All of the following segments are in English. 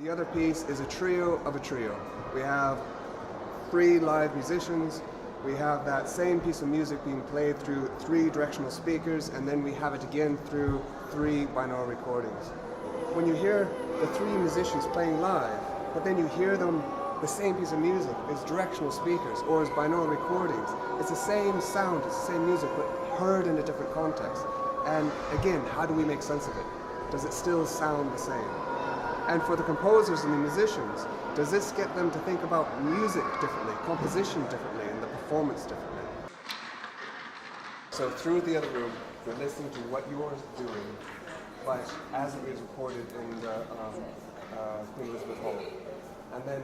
The other piece is a trio of a trio. We have 3 live musicians, we have that same piece of music being played through 3 directional speakers, and then we have it again through 3 binaural recordings. When you hear the 3 musicians playing live, but then you hear them, the same piece of music as directional speakers or as binaural recordings, it's the same sound, it's the same music, but heard in a different context. And again, how do we make sense of it? Does it still sound the same? And for the composers and the musicians, does this get them to think about music differently, composition differently, and the performance differently? So through the other room, you're listening to what you're doing, but as it is recorded in the Queen Elizabeth Hall. And then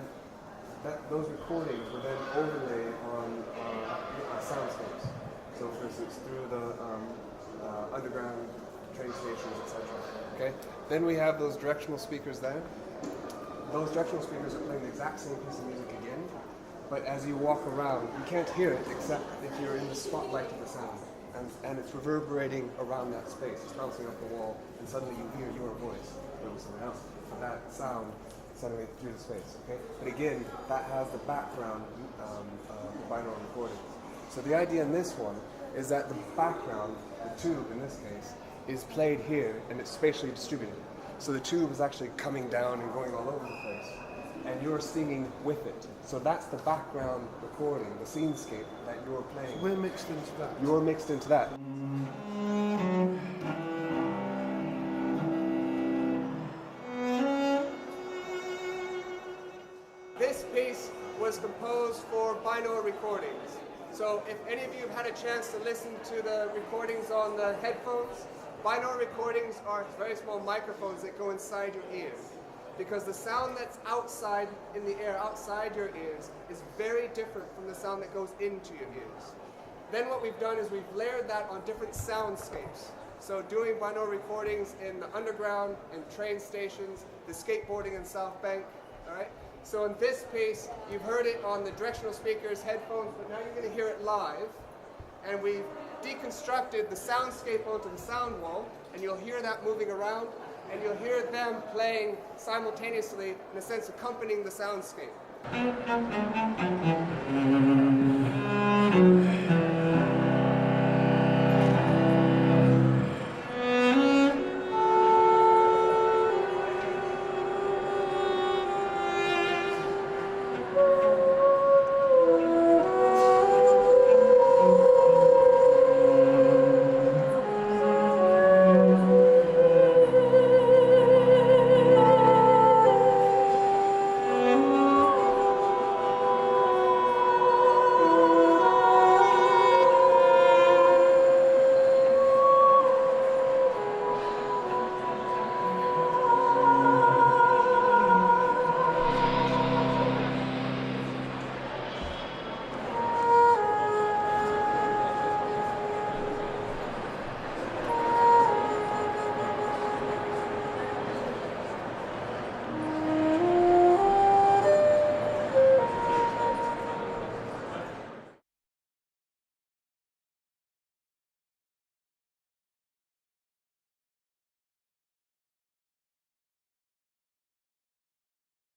those recordings were then overlaid on soundscapes. So for instance, through the underground train stations, etc. Okay? Then we have those directional speakers there. Those directional speakers are playing the exact same piece of music again, but as you walk around, you can't hear it except if you're in the spotlight of the sound. And it's reverberating around that space. It's bouncing off the wall, and suddenly you hear your voice. It was someone else. That sound suddenly through the space. Okay? But again, that has the background binaural recordings. So the idea in this one is that the background, the tube in this case, is played here and it's spatially distributed. So the tube is actually coming down and going all over the place, and you're singing with it. So that's the background recording, the scenescape that you're playing. So we're mixed into that. You're mixed into that. This piece was composed for binaural recordings. So if any of you have had a chance to listen to the recordings on the headphones, binaural recordings are very small microphones that go inside your ears, because the sound that's outside in the air, outside your ears, is very different from the sound that goes into your ears. Then what we've done is we've layered that on different soundscapes. So doing binaural recordings in the underground and train stations, the skateboarding in South Bank, all right? So in this piece, you've heard it on the directional speakers, headphones, but now you're going to hear it live. And we've deconstructed the soundscape onto the sound wall, and you'll hear that moving around, and you'll hear them playing simultaneously, in a sense accompanying the soundscape.